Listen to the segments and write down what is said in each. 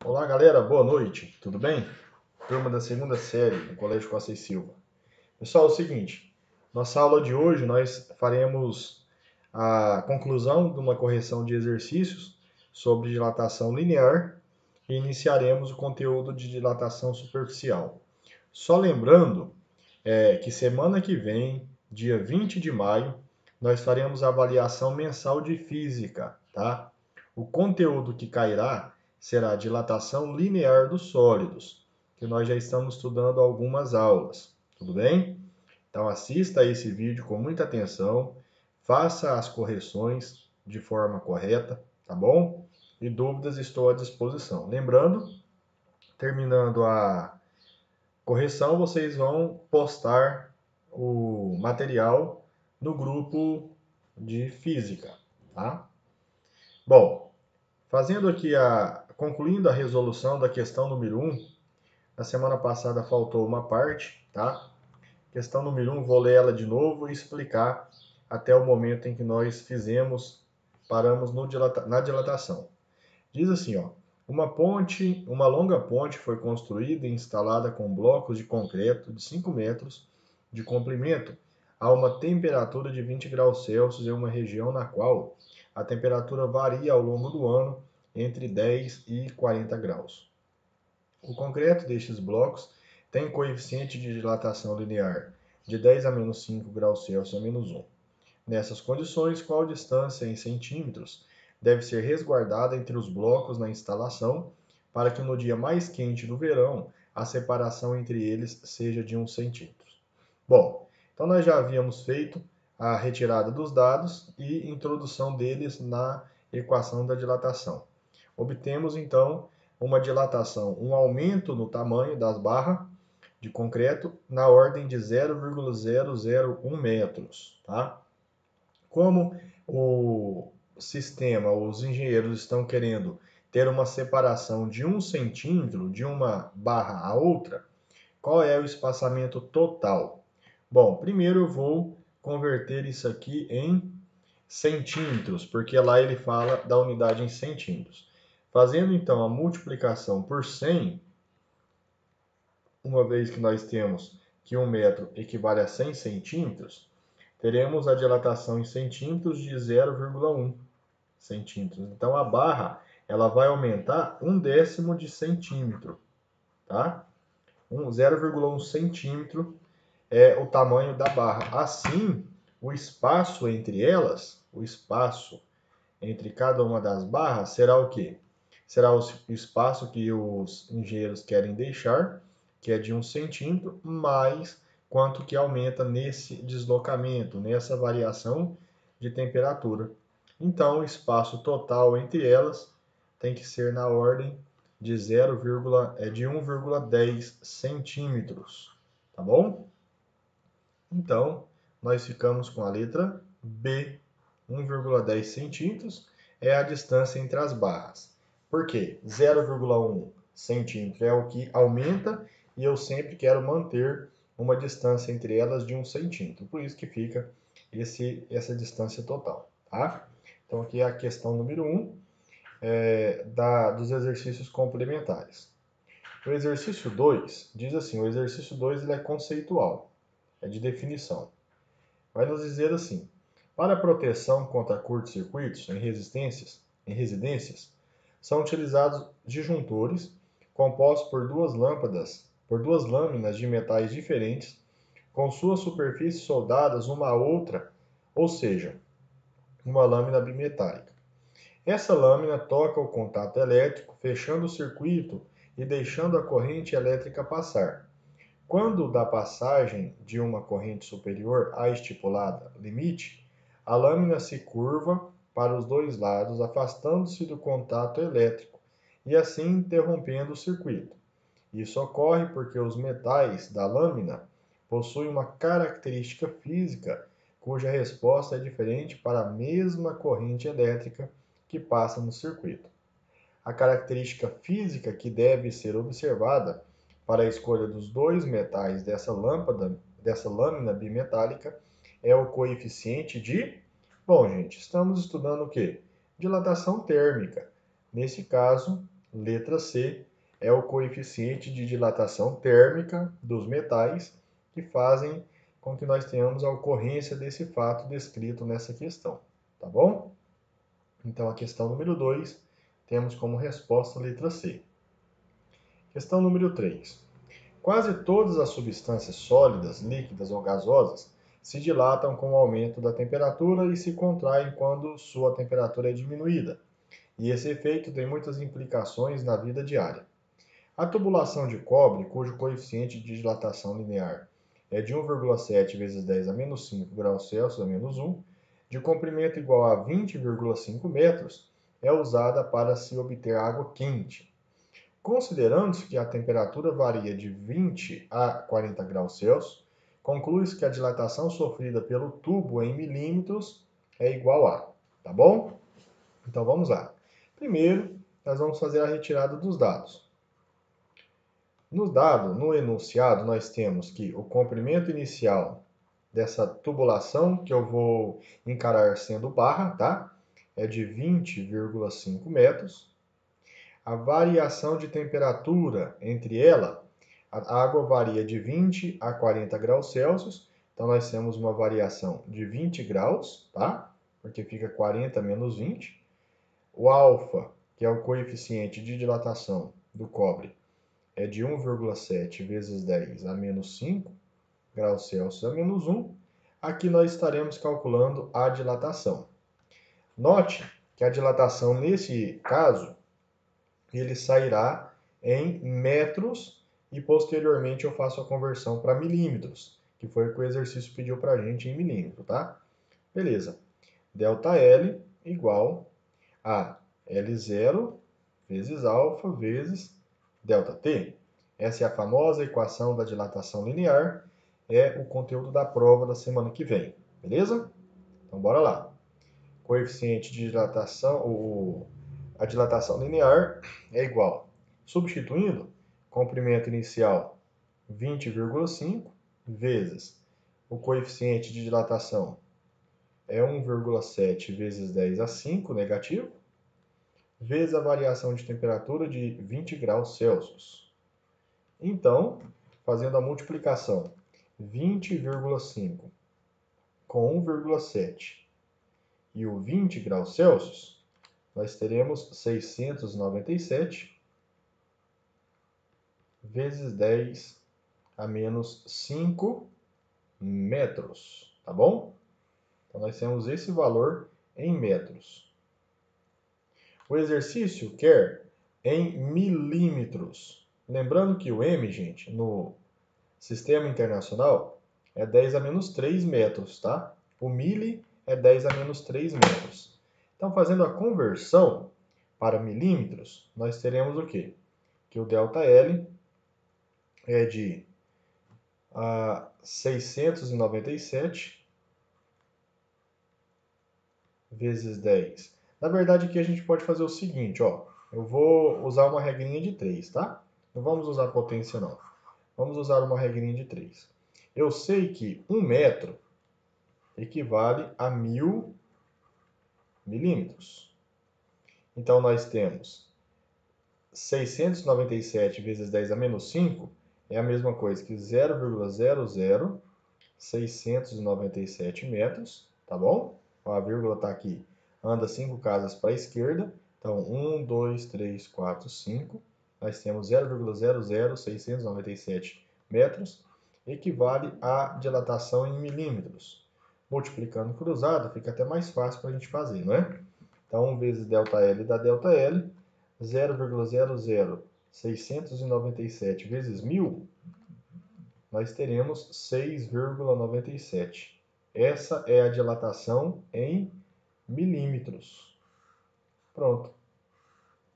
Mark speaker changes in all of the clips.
Speaker 1: Olá, galera, boa noite, tudo bem? Turma da segunda série do Colégio Costa e Silva. Pessoal, é o seguinte, nossa aula de hoje nós faremos a conclusão de uma correção de exercícios sobre dilatação linear e iniciaremos o conteúdo de dilatação superficial. Só lembrando que semana que vem, dia 20 de maio, nós faremos a avaliação mensal de física, tá? O conteúdo que cairá será a dilatação linear dos sólidos, que nós já estamos estudando algumas aulas, tudo bem? Então assista a esse vídeo com muita atenção, faça as correções de forma correta, tá bom? E dúvidas estou à disposição. Lembrando, terminando a correção, vocês vão postar o material no grupo de física, tá? Bom, fazendo aqui concluindo a resolução da questão número 1, na semana passada faltou uma parte, tá? Questão número 1, vou ler ela de novo e explicar até o momento em que nós paramos na dilatação. Diz assim, ó, uma longa ponte foi construída e instalada com blocos de concreto de 5 metros de comprimento a uma temperatura de 20 graus Celsius em uma região na qual a temperatura varia ao longo do ano entre 10 e 40 graus. O concreto destes blocos tem coeficiente de dilatação linear de 10 a menos 5 graus Celsius a menos 1. Nessas condições, qual distância em centímetros deve ser resguardada entre os blocos na instalação para que no dia mais quente do verão a separação entre eles seja de 1 centímetro? Bom, então nós já havíamos feito a retirada dos dados e introdução deles na equação da dilatação. Obtemos então uma dilatação, um aumento no tamanho das barras de concreto na ordem de 0,001 metros, tá? Como o sistema, os engenheiros estão querendo ter uma separação de 1 centímetro de uma barra a outra, qual é o espaçamento total? Bom, primeiro eu vou converter isso aqui em centímetros, porque lá ele fala da unidade em centímetros. Fazendo então a multiplicação por 100, uma vez que nós temos que 1 metro equivale a 100 centímetros, teremos a dilatação em centímetros de 0,1 centímetros. Então a barra ela vai aumentar 1/10 de centímetro, tá? 0,1 centímetro é o tamanho da barra. Assim, o espaço entre elas, o espaço entre cada uma das barras será o quê? Será o espaço que os engenheiros querem deixar, que é de 1 centímetro, mais quanto que aumenta nesse deslocamento, nessa variação de temperatura. Então, o espaço total entre elas tem que ser na ordem de 1,10 centímetros, tá bom? Então, nós ficamos com a letra B, 1,10 centímetros é a distância entre as barras. Por quê? 0,1 centímetro é o que aumenta e eu sempre quero manter uma distância entre elas de 1 centímetro. Por isso que fica essa distância total, tá? Então, aqui é a questão número 1 dos exercícios complementares. O exercício 2 diz assim, o exercício 2 ele é conceitual, é de definição. Vai nos dizer assim, para a proteção contra curtos-circuitos em residências, são utilizados disjuntores compostos por duas lâminas de metais diferentes, com suas superfícies soldadas uma à outra, ou seja, uma lâmina bimetálica. Essa lâmina toca o contato elétrico, fechando o circuito e deixando a corrente elétrica passar. Quando da passagem de uma corrente superior à estipulada limite, a lâmina se curva para os dois lados, afastando-se do contato elétrico e assim interrompendo o circuito. Isso ocorre porque os metais da lâmina possuem uma característica física cuja resposta é diferente para a mesma corrente elétrica que passa no circuito. A característica física que deve ser observada para a escolha dos dois metais dessa lâmina bimetálica é o coeficiente de... Bom, gente, estamos estudando o quê? Dilatação térmica. Nesse caso, letra C, é o coeficiente de dilatação térmica dos metais que fazem com que nós tenhamos a ocorrência desse fato descrito nessa questão, tá bom? Então, a questão número 2, temos como resposta a letra C. Questão número 3. Quase todas as substâncias sólidas, líquidas ou gasosas se dilatam com o aumento da temperatura e se contraem quando sua temperatura é diminuída. E esse efeito tem muitas implicações na vida diária. A tubulação de cobre, cujo coeficiente de dilatação linear é de 1,7 vezes 10 a menos 5 graus Celsius a menos 1, de comprimento igual a 20,5 metros, é usada para se obter água quente. Considerando-se que a temperatura varia de 20 a 40 graus Celsius, conclui-se que a dilatação sofrida pelo tubo em milímetros é igual a, tá bom? Então vamos lá. Primeiro, nós vamos fazer a retirada dos dados. No enunciado, nós temos que o comprimento inicial dessa tubulação, que eu vou encarar sendo barra, tá? É de 20,5 metros. A variação de temperatura entre ela, a água varia de 20 a 40 graus Celsius, então nós temos uma variação de 20 graus, tá? Porque fica 40 menos 20. O alfa, que é o coeficiente de dilatação do cobre, é de 1,7 vezes 10 a menos 5 graus Celsius a menos 1. Aqui nós estaremos calculando a dilatação. Note que a dilatação, nesse caso, ele sairá em metros e posteriormente eu faço a conversão para milímetros, que foi o que o exercício pediu para a gente em milímetro, tá? Beleza. ΔL igual a L0 vezes alfa vezes ΔT. Essa é a famosa equação da dilatação linear, é o conteúdo da prova da semana que vem, beleza? Então bora lá. Coeficiente de dilatação, a dilatação linear é igual, substituindo, comprimento inicial 20,5 vezes o coeficiente de dilatação é 1,7 vezes 10 a 5 negativo, vezes a variação de temperatura de 20 graus Celsius. Então, fazendo a multiplicação, 20,5 com 1,7 e o 20 graus Celsius, nós teremos 697 vezes 10 a menos 5 metros, tá bom? Então, nós temos esse valor em metros. O exercício quer em milímetros. Lembrando que o M, gente, no sistema internacional é 10 a menos 3 metros, tá? O mili é 10 a menos 3 metros. Então, fazendo a conversão para milímetros, nós teremos o quê? Que o ΔL é de 697 vezes 10. Na verdade, aqui a gente pode fazer o seguinte, ó. Eu vou usar uma regrinha de 3, tá? Não vamos usar potência, não. Vamos usar uma regrinha de 3. Eu sei que 1 metro equivale a 1000 milímetros. Então, nós temos 697 vezes 10 a menos 5 é a mesma coisa que 0,00697 metros, tá bom? A vírgula está aqui, anda 5 casas para a esquerda. Então, 1, 2, 3, 4, 5. Nós temos 0,00697 metros, equivale à dilatação em milímetros. Multiplicando cruzado, fica até mais fácil para a gente fazer, não é? Então, 1 vezes ΔL dá ΔL, 0,00697 vezes 1000, nós teremos 6,97. Essa é a dilatação em milímetros. Pronto.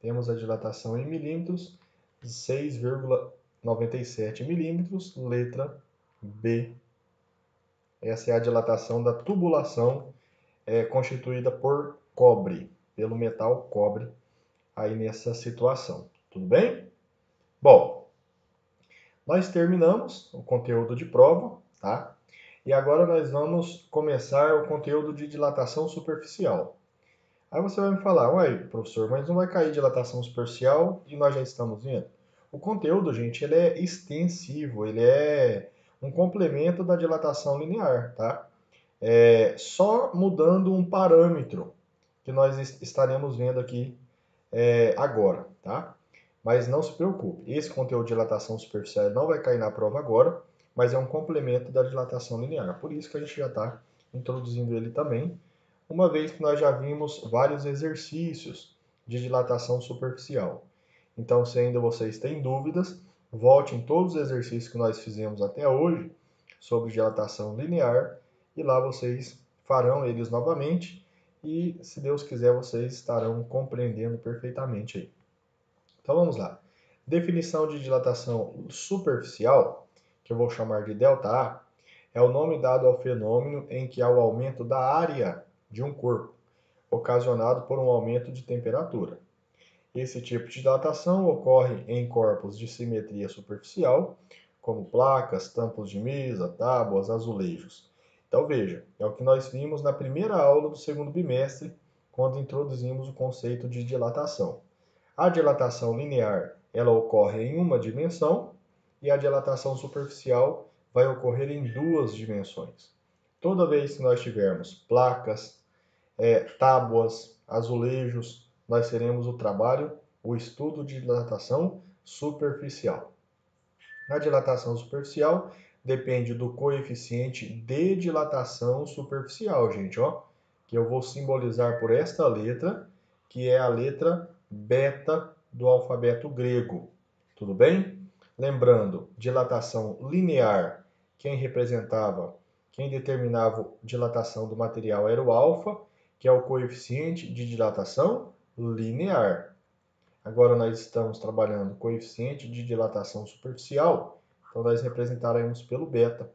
Speaker 1: Temos a dilatação em milímetros, 6,97 milímetros, letra B. Essa é a dilatação da tubulação constituída por cobre, pelo metal cobre, aí nessa situação. Tudo bem? Bom, nós terminamos o conteúdo de prova, tá? E agora nós vamos começar o conteúdo de dilatação superficial. Aí você vai me falar, uai, professor, mas não vai cair dilatação superficial e nós já estamos vendo? O conteúdo, gente, ele é extensivo, ele é um complemento da dilatação linear, tá? É só mudando um parâmetro que nós estaremos vendo aqui agora, tá? Mas não se preocupe, esse conteúdo de dilatação superficial não vai cair na prova agora, mas é um complemento da dilatação linear. Por isso que a gente já está introduzindo ele também, uma vez que nós já vimos vários exercícios de dilatação superficial. Então, se ainda vocês têm dúvidas, volte em todos os exercícios que nós fizemos até hoje sobre dilatação linear e lá vocês farão eles novamente e, se Deus quiser, vocês estarão compreendendo perfeitamente aí. Então vamos lá. Definição de dilatação superficial, que eu vou chamar de ΔA, é o nome dado ao fenômeno em que há o aumento da área de um corpo, ocasionado por um aumento de temperatura. Esse tipo de dilatação ocorre em corpos de simetria superficial, como placas, tampos de mesa, tábuas, azulejos. Então veja, é o que nós vimos na primeira aula do segundo bimestre, quando introduzimos o conceito de dilatação. A dilatação linear, ela ocorre em uma dimensão e a dilatação superficial vai ocorrer em duas dimensões. Toda vez que nós tivermos placas, tábuas, azulejos, nós teremos o trabalho, o estudo de dilatação superficial. A dilatação superficial depende do coeficiente de dilatação superficial, gente, ó, que eu vou simbolizar por esta letra, que é a letra beta do alfabeto grego. Tudo bem? Lembrando, dilatação linear, quem determinava a dilatação do material era o alfa, que é o coeficiente de dilatação linear. Agora nós estamos trabalhando o coeficiente de dilatação superficial, então nós representaremos pelo beta.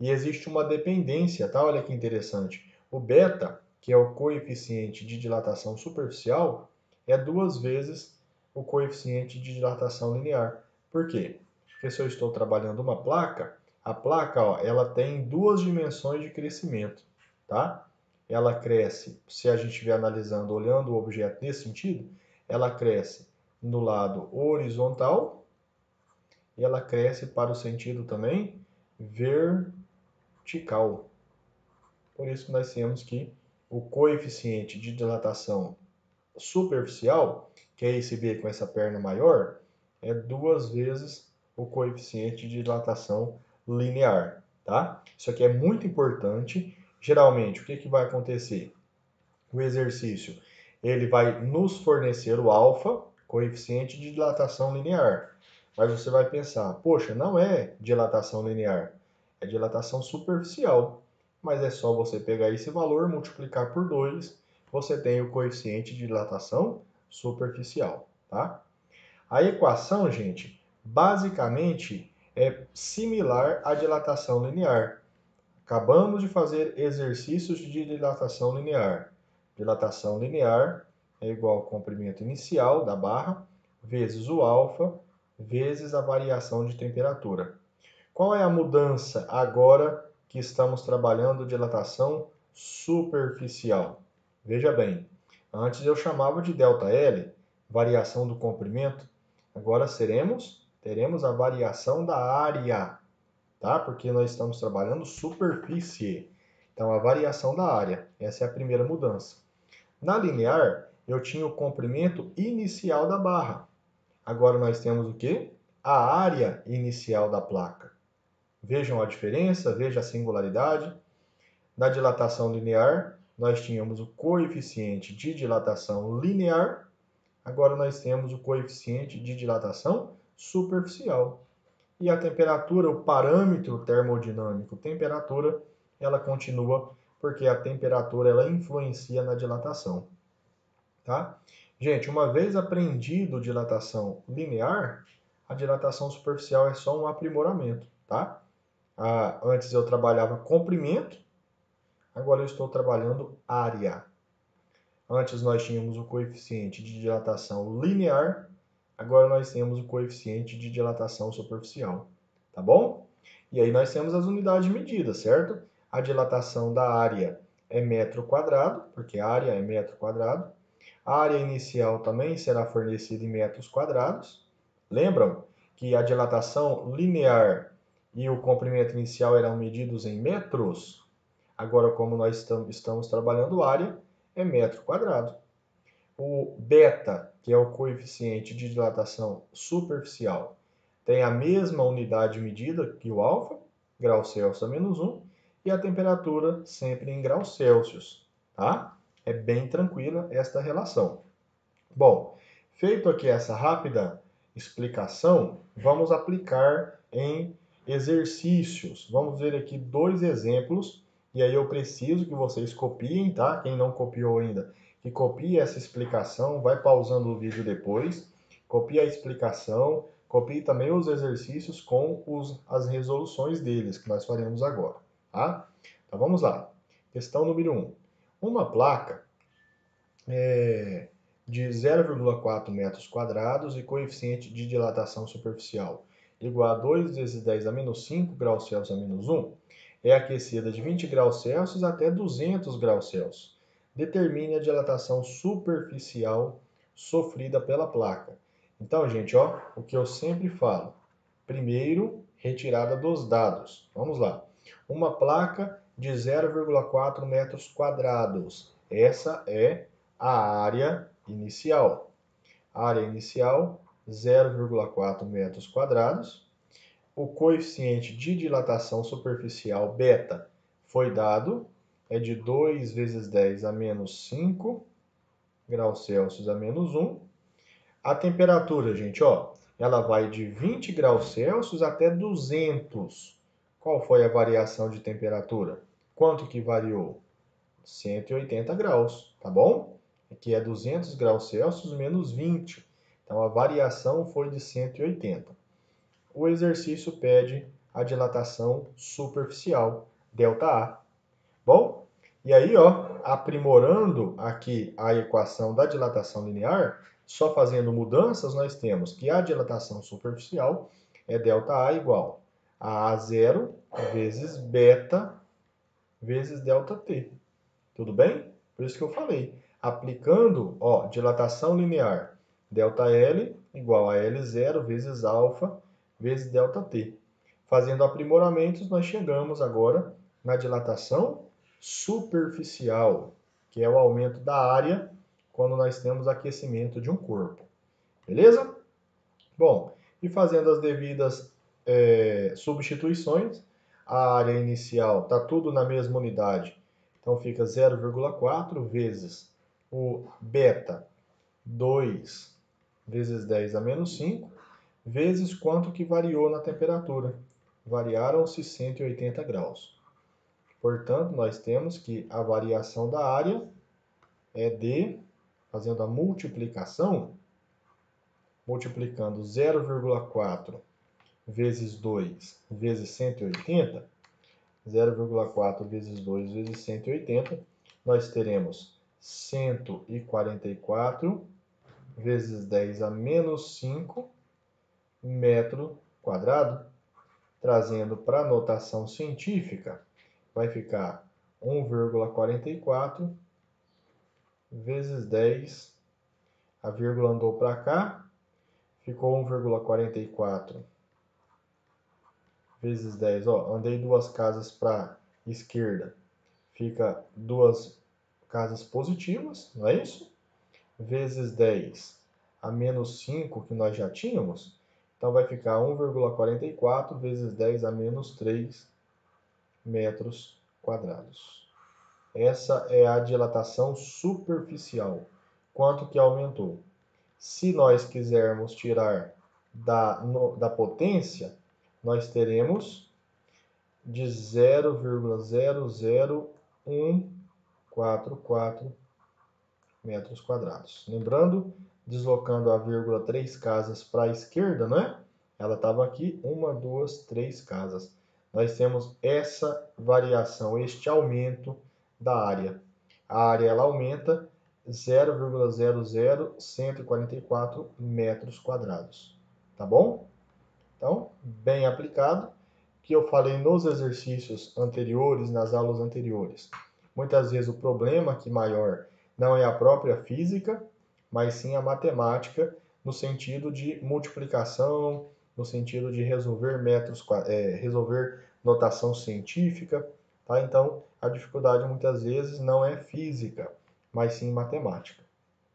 Speaker 1: E existe uma dependência, tá? Olha que interessante. O beta, que é o coeficiente de dilatação superficial, é 2 vezes o coeficiente de dilatação linear. Por quê? Porque se eu estou trabalhando uma placa, a placa, ó, ela tem 2 dimensões de crescimento, tá? Ela cresce, se a gente estiver analisando, olhando o objeto nesse sentido, ela cresce no lado horizontal e ela cresce para o sentido também vertical. Por isso que nós temos que o coeficiente de dilatação superficial, que é esse B com essa perna maior, é 2 vezes o coeficiente de dilatação linear, tá? Isso aqui é muito importante. Geralmente, o que vai acontecer? O exercício, ele vai nos fornecer o alfa, coeficiente de dilatação linear. Mas você vai pensar, poxa, não é dilatação linear, é dilatação superficial. Mas é só você pegar esse valor, multiplicar por 2, você tem o coeficiente de dilatação superficial, tá? A equação, gente, basicamente é similar à dilatação linear. Acabamos de fazer exercícios de dilatação linear. Dilatação linear é igual ao comprimento inicial da barra vezes o alfa vezes a variação de temperatura. Qual é a mudança agora que estamos trabalhando dilatação superficial? Veja bem, antes eu chamava de ΔL, variação do comprimento, agora teremos a variação da área, tá? Porque nós estamos trabalhando superfície. Então, a variação da área, essa é a primeira mudança. Na linear, eu tinha o comprimento inicial da barra. Agora nós temos o quê? A área inicial da placa. Vejam a diferença, veja a singularidade. Na dilatação linear, nós tínhamos o coeficiente de dilatação linear. Agora nós temos o coeficiente de dilatação superficial. E a temperatura, o parâmetro termodinâmico, temperatura, ela continua porque a temperatura ela influencia na dilatação, tá? Gente, uma vez aprendido dilatação linear, a dilatação superficial é só um aprimoramento, tá? Antes eu trabalhava comprimento, agora eu estou trabalhando área. Antes nós tínhamos o coeficiente de dilatação linear, agora nós temos o coeficiente de dilatação superficial, tá bom? E aí nós temos as unidades de medida, certo? A dilatação da área é metro quadrado, porque a área é metro quadrado. A área inicial também será fornecida em metros quadrados. Lembram que a dilatação linear e o comprimento inicial eram medidos em metros? Agora, como nós estamos trabalhando área, é metro quadrado. O beta, que é o coeficiente de dilatação superficial, tem a mesma unidade de medida que o alfa, graus Celsius a menos 1, e a temperatura sempre em graus Celsius, tá? É bem tranquila esta relação. Bom, feito aqui essa rápida explicação, vamos aplicar em exercícios. Vamos ver aqui 2 exemplos, e aí eu preciso que vocês copiem, tá? Quem não copiou ainda, que copie essa explicação, vai pausando o vídeo depois, copie a explicação, copie também os exercícios com as resoluções deles, que nós faremos agora, tá? Então vamos lá. Questão número 1. Uma placa de 0,4 metros quadrados e coeficiente de dilatação superficial igual a 2 vezes 10 a menos 5 graus Celsius a menos 1, é aquecida de 20 graus Celsius até 200 graus Celsius. Determine a dilatação superficial sofrida pela placa. Então, gente, ó, o que eu sempre falo. Primeiro, retirada dos dados. Vamos lá. Uma placa de 0,4 metros quadrados. Essa é a área inicial. Área inicial, 0,4 metros quadrados. O coeficiente de dilatação superficial, beta, foi dado, é de 2 vezes 10 a menos 5 graus Celsius a menos 1. A temperatura, gente, ó, ela vai de 20 graus Celsius até 200. Qual foi a variação de temperatura? Quanto que variou? 180 graus, tá bom? Aqui é 200 graus Celsius menos 20. Então, a variação foi de 180. O exercício pede a dilatação superficial, ΔA. Bom, e aí, ó, aprimorando aqui a equação da dilatação linear, só fazendo mudanças, nós temos que a dilatação superficial é ΔA igual a A0 vezes beta vezes ΔT. Tudo bem? Por isso que eu falei. Aplicando, ó, dilatação linear, ΔL igual a L0 vezes alfa vezes ΔT. Fazendo aprimoramentos, nós chegamos agora na dilatação superficial, que é o aumento da área quando nós temos aquecimento de um corpo. Beleza? Bom, e fazendo as devidas substituições, a área inicial está tudo na mesma unidade. Então fica 0,4 vezes o beta, 2 vezes 10 a menos 5, vezes quanto que variou na temperatura. Variaram-se 180 graus. Portanto, nós temos que a variação da área é de, fazendo a multiplicação, multiplicando 0,4 vezes 2 vezes 180, 0,4 vezes 2 vezes 180, nós teremos 144 vezes 10 a menos 5 metro quadrado. Trazendo para a notação científica, vai ficar 1,44 vezes 10, a vírgula andou para cá, ficou 1,44 vezes 10, ó, andei 2 casas para a esquerda, fica 2 casas positivas, não é isso? Vezes 10 a menos 5 que nós já tínhamos, então vai ficar 1,44 vezes 10 a menos 3 metros quadrados. Essa é a dilatação superficial. Quanto que aumentou? Se nós quisermos tirar da potência, nós teremos de 0,00144 metros quadrados. Lembrando, deslocando a vírgula 3 casas para a esquerda, né? Ela estava aqui, 1, 2, 3 casas. Nós temos essa variação, este aumento da área. A área ela aumenta 0,00144 metros quadrados. Tá bom? Então, bem aplicado, que eu falei nos exercícios anteriores, nas aulas anteriores. Muitas vezes o problema aqui maior não é a própria física, mas sim a matemática, no sentido de multiplicação, no sentido de resolver resolver notação científica, tá? Então, a dificuldade muitas vezes não é física, mas sim matemática.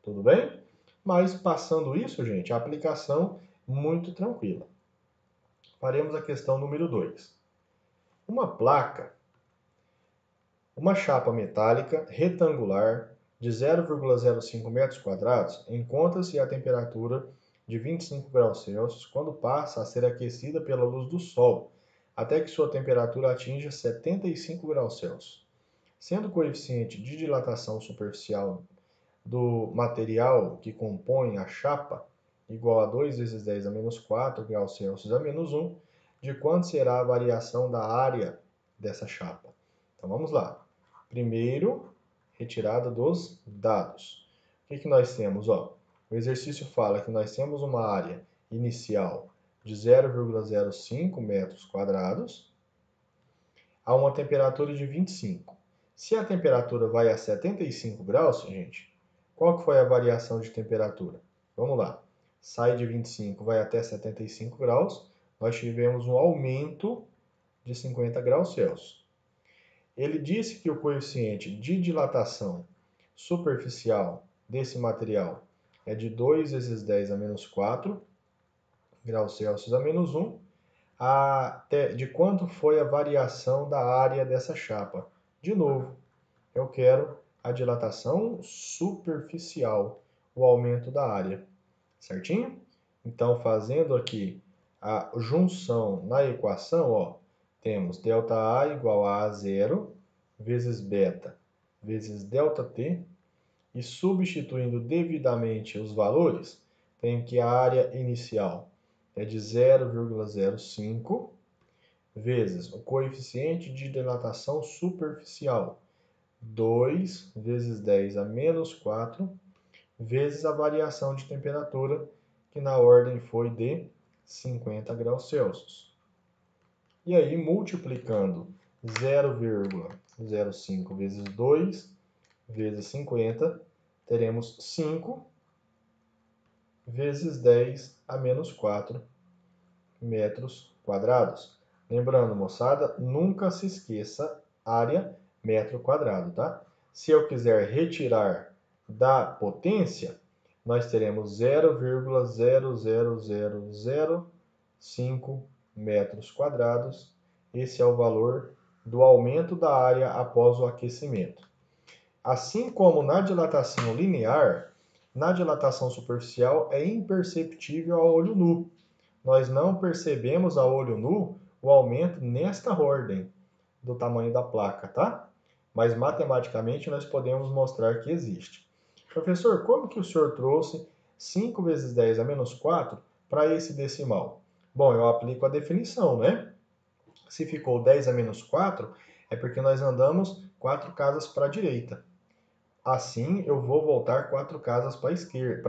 Speaker 1: Tudo bem? Mas passando isso, gente, a aplicação muito tranquila. Faremos a questão número 2. Uma chapa metálica retangular de 0,05 metros quadrados encontra-se a temperatura de 25 graus Celsius quando passa a ser aquecida pela luz do Sol, até que sua temperatura atinja 75 graus Celsius. Sendo o coeficiente de dilatação superficial do material que compõe a chapa igual a 2 vezes 10 a menos 4 graus Celsius a menos 1, de quanto será a variação da área dessa chapa? Então vamos lá. Primeiro, retirada dos dados. O que nós temos? O exercício fala que nós temos uma área inicial de 0,05 metros quadrados a uma temperatura de 25. Se a temperatura vai a 75 graus, gente, qual que foi a variação de temperatura? Vamos lá. Sai de 25, vai até 75 graus, nós tivemos um aumento de 50 graus Celsius. Ele disse que o coeficiente de dilatação superficial desse material é de 2 vezes 10 a menos 4 graus Celsius a menos 1, de quanto foi a variação da área dessa chapa. De novo, eu quero a dilatação superficial, o aumento da área, certinho? Então, fazendo aqui a junção na equação, temos ΔA igual a A0 vezes beta vezes ΔT, e substituindo devidamente os valores, tenho que a área inicial é de 0,05 vezes o coeficiente de dilatação superficial, 2 vezes 10 a menos 4, vezes a variação de temperatura, que na ordem foi de 50 graus Celsius. E aí, multiplicando 0,05 vezes 2 vezes 50, teremos 5 vezes 10 a menos 4 metros quadrados. Lembrando, moçada, nunca se esqueça área metro quadrado, tá? Se eu quiser retirar da potência, nós teremos 0,00005 metros quadrados. Esse é o valor do aumento da área após o aquecimento. Assim como na dilatação linear, na dilatação superficial é imperceptível a olho nu. Nós não percebemos a olho nu o aumento nesta ordem do tamanho da placa, tá? Mas matematicamente nós podemos mostrar que existe. Professor, como que o senhor trouxe 5 vezes 10 a menos 4 para esse decimal? Bom, eu aplico a definição, né? Se ficou 10 a menos 4, é porque nós andamos 4 casas para a direita. Assim, eu vou voltar 4 casas para a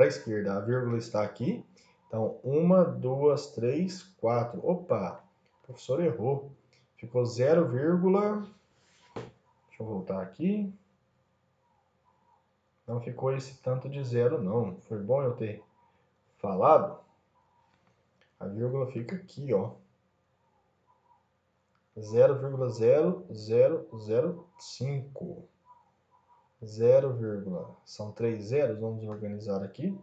Speaker 1: esquerda. A vírgula está aqui. Então, 1, 2, 3, 4. Opa, o professor errou. Ficou 0, deixa eu voltar aqui. Não ficou esse tanto de 0, não. Foi bom eu ter falado. A vírgula fica aqui, ó. 0,0005. 0, são 3 zeros, vamos organizar aqui.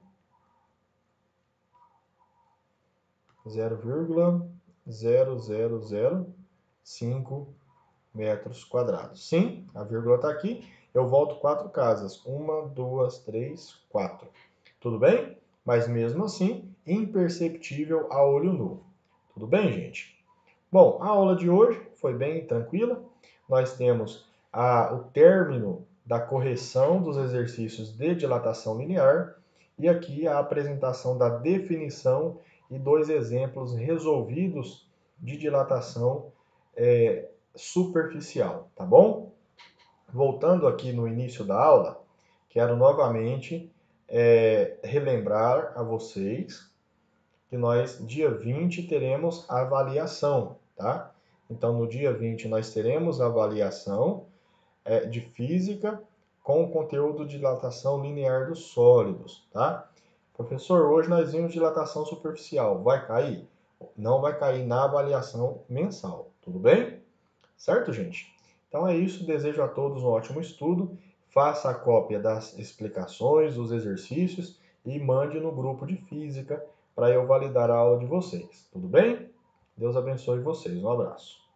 Speaker 1: 0,0005 metros quadrados. Sim, a vírgula está aqui. Eu volto 4 casas. 1, 2, 3, 4. Tudo bem? Mas mesmo assim, imperceptível a olho nu. Tudo bem, gente? Bom, a aula de hoje foi bem tranquila. Nós temos o término da correção dos exercícios de dilatação linear e aqui a apresentação da definição e 2 exemplos resolvidos de dilatação superficial, tá bom? Voltando aqui no início da aula, quero novamente relembrar a vocês que nós, dia 20, teremos a avaliação, tá? Então, no dia 20, nós teremos a avaliação de física, com o conteúdo de dilatação linear dos sólidos, tá? Professor, hoje nós vimos dilatação superficial. Vai cair? Não vai cair na avaliação mensal, tudo bem? Certo, gente? Então é isso. Desejo a todos um ótimo estudo. Faça a cópia das explicações, dos exercícios e mande no grupo de física para eu validar a aula de vocês. Tudo bem? Deus abençoe vocês. Um abraço.